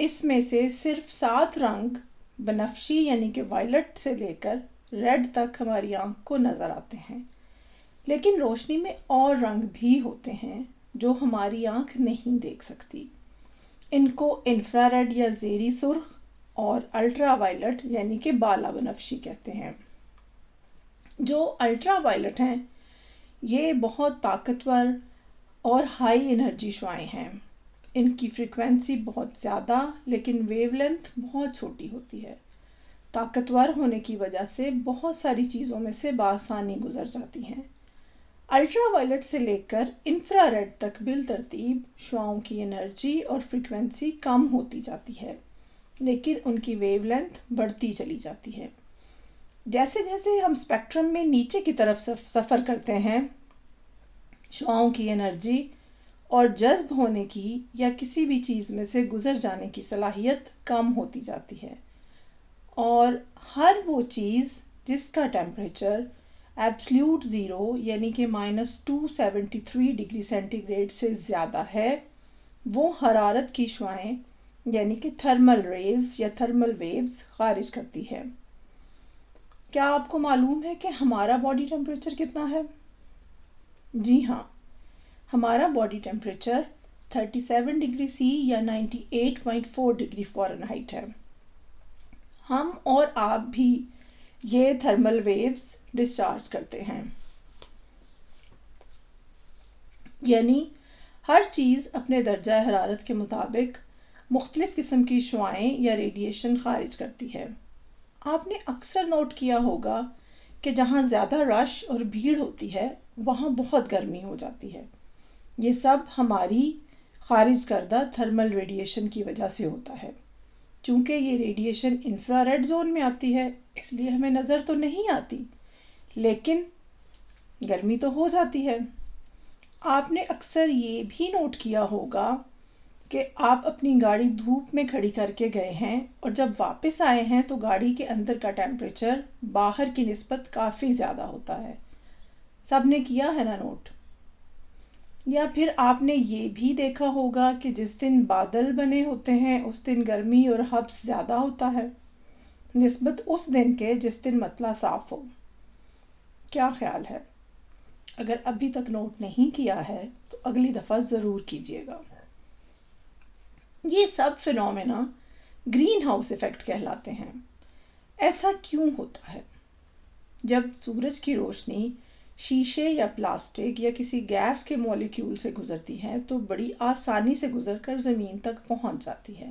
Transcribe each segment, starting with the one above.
اس میں سے صرف 7 رنگ بنفشی یعنی کہ وائلٹ سے لے کر ریڈ تک ہماری آنکھ کو نظر آتے ہیں، لیکن روشنی میں اور رنگ بھی ہوتے ہیں جو ہماری آنکھ نہیں دیکھ سکتی۔ ان کو انفرا ریڈ یا زیریں سرخ اور الٹرا وائلٹ یعنی کہ بالا بنفشی کہتے ہیں۔ جو الٹرا وائلٹ ہیں یہ بہت طاقتور اور ہائی انرجی شعاعیں ہیں۔ ان کی فریکوینسی بہت زیادہ لیکن ویو لینتھ بہت چھوٹی ہوتی ہے۔ طاقتور ہونے کی وجہ سے بہت ساری چیزوں میں سے بآسانی گزر جاتی ہیں۔ الٹرا وائلٹ سے لے کر انفرا ریڈ تک بالترتیب شعاعوں کی انرجی اور فریکوینسی کم ہوتی جاتی ہے، لیکن ان کی ویو لینتھ بڑھتی چلی جاتی ہے۔ جیسے جیسے ہم اسپیکٹرم میں نیچے کی طرف سفر کرتے ہیں، شعاعوں کی انرجی اور جذب ہونے کی یا کسی بھی چیز میں سے گزر جانے کی صلاحیت کم ہوتی جاتی ہے، اور ہر وہ چیز جس کا ٹیمپریچر ایبسلیوٹ زیرو یعنی کہ -273 ڈگری سینٹی گریڈ سے زیادہ ہے وہ حرارت کی شعاعیں یعنی کہ تھرمل ریز یا تھرمل ویوز خارج کرتی ہے۔ کیا آپ کو معلوم ہے کہ ہمارا باڈی ٹیمپریچر کتنا ہے؟ جی ہاں، ہمارا باڈی ٹیمپریچر 37 ڈگری سی یا 98.4 ڈگری فارنہائٹ ہے۔ ہم اور آپ بھی یہ تھرمل ویوز ڈسچارج کرتے ہیں، یعنی ہر چیز اپنے درجہ حرارت کے مطابق مختلف قسم کی شعاعیں یا ریڈیشن خارج کرتی ہے۔ آپ نے اکثر نوٹ کیا ہوگا کہ جہاں زیادہ رش اور بھیڑ ہوتی ہے وہاں بہت گرمی ہو جاتی ہے۔ یہ سب ہماری خارج کردہ تھرمل ریڈیشن کی وجہ سے ہوتا ہے۔ چونکہ یہ ریڈیشن انفرا ریڈ زون میں آتی ہے اس لیے ہمیں نظر تو نہیں آتی، لیکن گرمی تو ہو جاتی ہے۔ آپ نے اکثر یہ بھی نوٹ کیا ہوگا کہ آپ اپنی گاڑی دھوپ میں کھڑی کر کے گئے ہیں اور جب واپس آئے ہیں تو گاڑی کے اندر کا ٹیمپریچر باہر کی نسبت کافی زیادہ ہوتا ہے۔ سب نے کیا ہے نا نوٹ؟ یا پھر آپ نے یہ بھی دیکھا ہوگا کہ جس دن بادل بنے ہوتے ہیں اس دن گرمی اور حبس زیادہ ہوتا ہے نسبت اس دن کے جس دن مطلع صاف ہو۔ کیا خیال ہے؟ اگر ابھی تک نوٹ نہیں کیا ہے تو اگلی دفعہ ضرور کیجیے گا۔ یہ سب فینومینا گرین ہاؤس ایفیکٹ کہلاتے ہیں۔ ایسا کیوں ہوتا ہے؟ جب سورج کی روشنی شیشے یا پلاسٹک یا کسی گیس کے مولیکیول سے گزرتی ہے تو بڑی آسانی سے گزر کر زمین تک پہنچ جاتی ہے۔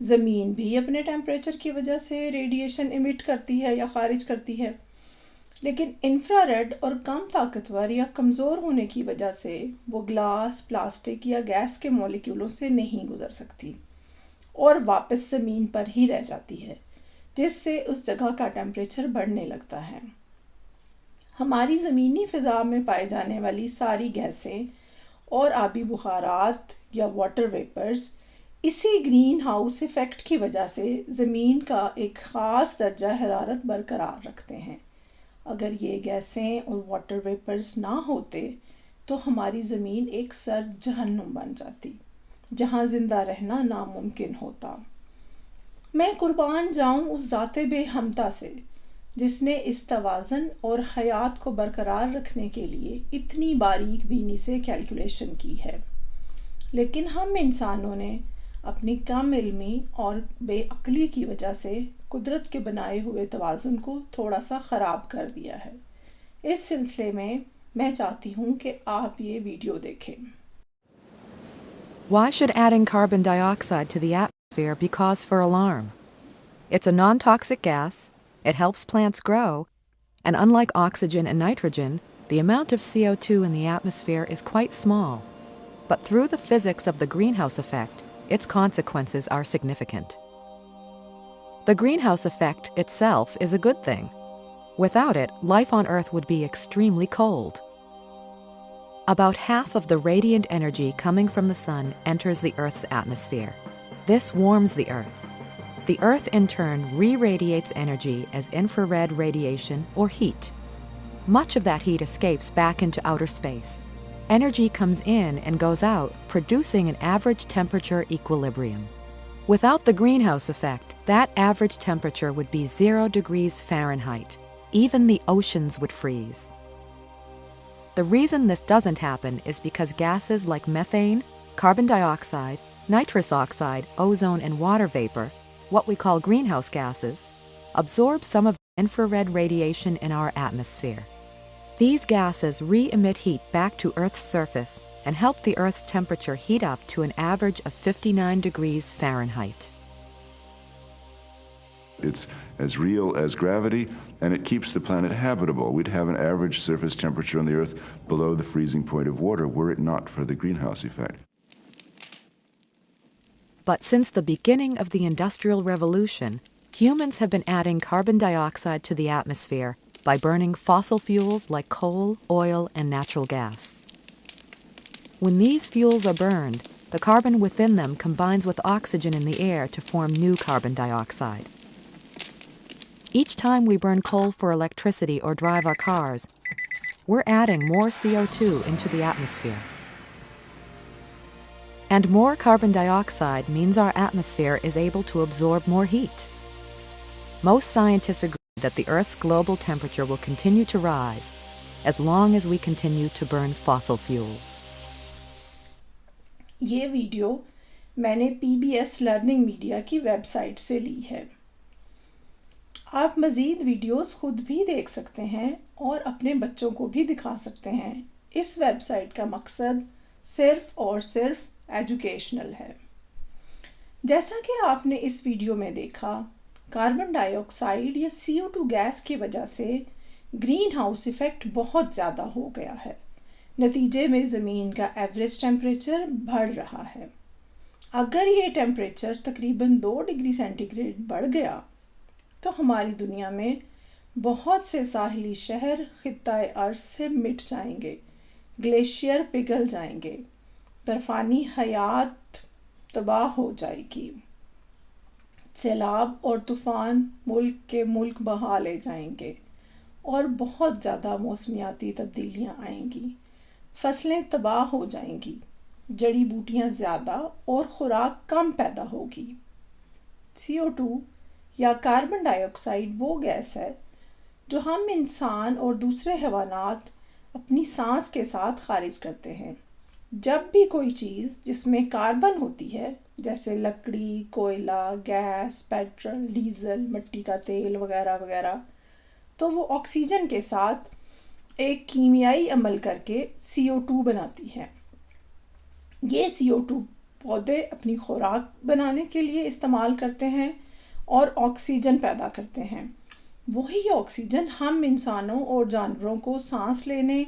زمین بھی اپنے ٹیمپریچر کی وجہ سے ریڈیشن ایمٹ کرتی ہے یا خارج کرتی ہے، لیکن انفرا ریڈ اور کم طاقتور یا کمزور ہونے کی وجہ سے وہ گلاس، پلاسٹک یا گیس کے مولیکیولوں سے نہیں گزر سکتی اور واپس زمین پر ہی رہ جاتی ہے، جس سے اس جگہ کا ٹیمپریچر بڑھنے لگتا ہے۔ ہماری زمینی فضا میں پائے جانے والی ساری گیسیں اور آبی بخارات یا واٹر ویپرز اسی گرین ہاؤس ایفیکٹ کی وجہ سے زمین کا ایک خاص درجہ حرارت برقرار رکھتے ہیں۔ اگر یہ گیسیں اور واٹر ویپرز نہ ہوتے تو ہماری زمین ایک سرد جہنم بن جاتی جہاں زندہ رہنا ناممکن ہوتا۔ میں قربان جاؤں اس ذات بے ہمتا سے جس نے اس توازن اور حیات کو برقرار رکھنے کے لیے اتنی باریک بینی سے کیلکولیشن کی ہے، لیکن ہم انسانوں نے اپنی کم علمی اور بے عقلی کی وجہ سے قدرت کے بنائے ہوئے توازن کو تھوڑا سا خراب کر دیا ہے۔ اس سلسلے میں چاہتی ہوں کہ آپ یہ ویڈیو دیکھیں۔ Why should adding carbon dioxide to the atmosphere be cause for alarm? It's a non-toxic gas, it helps plants grow, and unlike oxygen and nitrogen, the amount of CO2 in the atmosphere is quite small. But through the physics of the greenhouse effect, its consequences are significant. The greenhouse effect itself is a good thing. Without it, life on Earth would be extremely cold. About half of the radiant energy coming from the sun enters the Earth's atmosphere. This warms the Earth. The Earth in turn re-radiates energy as infrared radiation or heat. Much of that heat escapes back into outer space. Energy comes in and goes out, producing an average temperature equilibrium. Without the greenhouse effect, that average temperature would be 0 degrees Fahrenheit. Even the oceans would freeze. The reason this doesn't happen is because gases like methane, carbon dioxide, nitrous oxide, ozone, and water vapor, what we call greenhouse gases, absorb some of the infrared radiation in our atmosphere. These gases re-emit heat back to Earth's surface and help the Earth's temperature heat up to an average of 59 degrees Fahrenheit. It's as real as gravity, and it keeps the planet habitable. We'd have an average surface temperature on the Earth below the freezing point of water were it not for the greenhouse effect. But since the beginning of the Industrial Revolution, humans have been adding carbon dioxide to the atmosphere by burning fossil fuels like coal, oil, and natural gas. When these fuels are burned, the carbon within them combines with oxygen in the air to form new carbon dioxide. Each time we burn coal for electricity or drive our cars, we're adding more CO2 into the atmosphere. And more carbon dioxide means our atmosphere is able to absorb more heat. Most scientists agree that the Earth's global temperature will continue to rise as long as we continue to burn fossil fuels. یہ video میں نے PBS learning media کی web site سے لی ہے۔ آپ مزید videos خود بھی دیکھ سکتے ہیں اور اپنے بچوں کو بھی دکھا سکتے ہیں۔ اس ویب سائٹ کا مقصد صرف اور صرف ایجوکیشنل ہے۔ جیسا کہ آپ نے اس ویڈیو میں دیکھا، کاربن ڈائی آکسائڈ یا CO2 گیس کی وجہ سے گرین ہاؤس ایفیکٹ بہت زیادہ ہو گیا ہے۔ نتیجے میں زمین کا ایوریج ٹیمپریچر بڑھ رہا ہے۔ اگر یہ ٹیمپریچر تقریباً 2 ڈگری سینٹی گریڈ بڑھ گیا تو ہماری دنیا میں بہت سے ساحلی شہر خطۂ ارض سے مٹ جائیں گے، گلیشیئر پگھل جائیں گے، برفانی حیات تباہ ہو جائے گی، سیلاب اور طوفان ملک کے ملک بہا لے جائیں گے اور بہت زیادہ موسمیاتی تبدیلیاں آئیں گی، فصلیں تباہ ہو جائیں گی، جڑی بوٹیاں زیادہ اور خوراک کم پیدا ہوگی۔ CO2 یا کاربن ڈائی آکسائڈ وہ گیس ہے جو ہم انسان اور دوسرے حیوانات اپنی سانس کے ساتھ خارج کرتے ہیں۔ جب بھی کوئی چیز جس میں کاربن ہوتی ہے، جیسے لکڑی، کوئلہ، گیس، پیٹرول، ڈیزل، مٹی کا تیل وغیرہ وغیرہ، تو وہ آکسیجن کے ساتھ ایک کیمیائی عمل کر کے CO2 بناتی ہے۔ یہ CO2 پودے اپنی خوراک بنانے کے لیے استعمال کرتے ہیں اور آکسیجن پیدا کرتے ہیں۔ وہی آکسیجن ہم انسانوں اور جانوروں کو سانس لینے،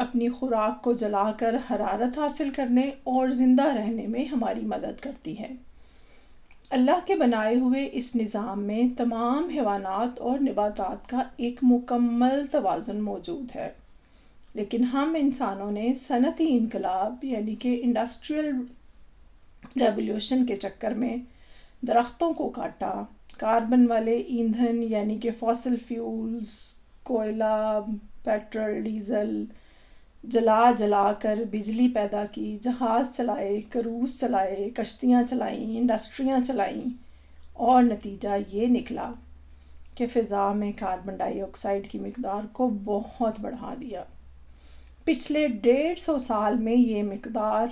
اپنی خوراک کو جلا کر حرارت حاصل کرنے اور زندہ رہنے میں ہماری مدد کرتی ہے۔ اللہ کے بنائے ہوئے اس نظام میں تمام حیوانات اور نباتات کا ایک مکمل توازن موجود ہے، لیکن ہم انسانوں نے صنعتی انقلاب یعنی کہ انڈسٹریل ریولیوشن کے چکر میں درختوں کو کاٹا، کاربن والے ایندھن یعنی کہ فاسل فیولز، کوئلہ، پیٹرول، ڈیزل جلا کر بجلی پیدا کی، جہاز چلائے، کروز چلائے، کشتیاں چلائیں، انڈسٹریاں چلائیں، اور نتیجہ یہ نکلا کہ فضا میں کاربن ڈائی آکسائڈ کی مقدار کو بہت بڑھا دیا۔ پچھلے 150 سال میں یہ مقدار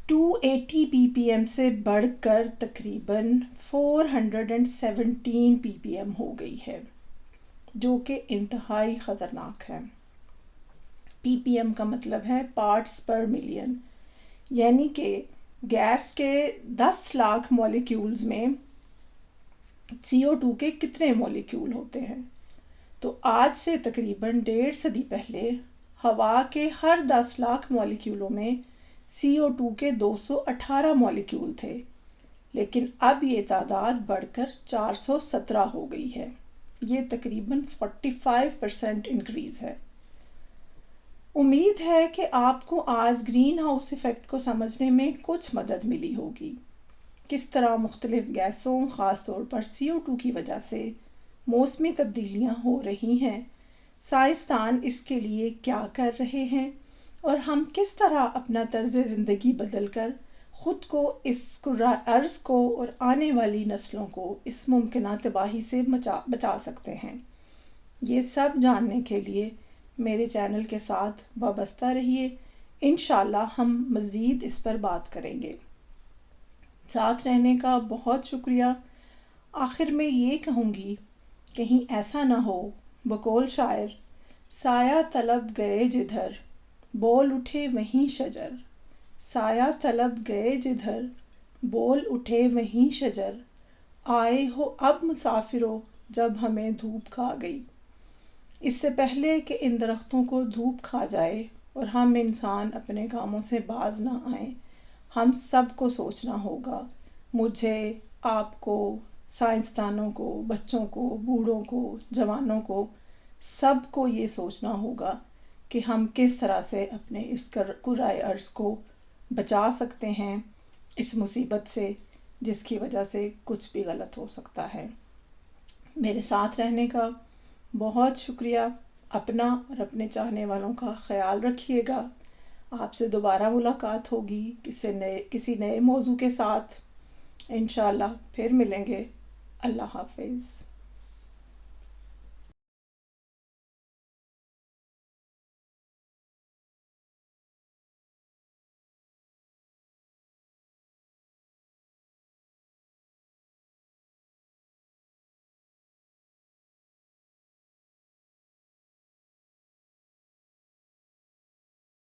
280 ppm سے بڑھ کر تقریباً 417 ppm ہو گئی ہے، جو کہ انتہائی خطرناک ہے۔ ppm کا مطلب ہے پارٹس پر ملین، یعنی کہ گیس کے 10 لاکھ مالیکیولز میں CO2 کے کتنے مالیکیول ہوتے ہیں۔ تو آج سے تقریباً 1.5 صدی پہلے ہوا کے ہر 10 لاکھ مالیکیولوں میں CO2 کے 218 مالیکیول تھے، لیکن اب یہ تعداد بڑھ کر 417 ہو گئی ہے۔ یہ تقریباً 45% انکریز ہے۔ امید ہے کہ آپ کو آج گرین ہاؤس ایفیکٹ کو سمجھنے میں کچھ مدد ملی ہوگی۔ کس طرح مختلف گیسوں، خاص طور پر CO2 کی وجہ سے موسمی تبدیلیاں ہو رہی ہیں، سائنسدان اس کے لیے کیا کر رہے ہیں، اور ہم کس طرح اپنا طرز زندگی بدل کر خود کو، اس کرۂ ارض کو اور آنے والی نسلوں کو اس ممکنہ تباہی سے بچا سکتے ہیں۔ یہ سب جاننے کے لیے میرے چینل کے ساتھ وابستہ رہیے، انشاءاللہ ہم مزید اس پر بات کریں گے۔ ساتھ رہنے کا بہت شکریہ۔ آخر میں یہ کہوں گی، کہیں ایسا نہ ہو بقول شاعر، سایہ طلب گئے جدھر بول اٹھے وہیں شجر، سایہ طلب گئے جدھر بول اٹھے وہیں شجر، آئے ہو اب مسافرو جب ہمیں دھوپ کھا گئی۔ اس سے پہلے کہ ان درختوں کو دھوپ کھا جائے اور ہم انسان اپنے کاموں سے باز نہ آئیں، ہم سب کو سوچنا ہوگا، مجھے، آپ کو، سائنسدانوں کو، بچوں کو، بوڑھوں کو، جوانوں کو، سب کو یہ سوچنا ہوگا کہ ہم کس طرح سے اپنے اس کرۂ ارض کو بچا سکتے ہیں اس مصیبت سے، جس کی وجہ سے کچھ بھی غلط ہو سکتا ہے۔ میرے ساتھ رہنے کا بہت شکریہ۔ اپنا اور اپنے چاہنے والوں کا خیال رکھیے گا۔ آپ سے دوبارہ ملاقات ہوگی کسی نئے موضوع کے ساتھ، انشاءاللہ پھر ملیں گے۔ اللہ حافظ۔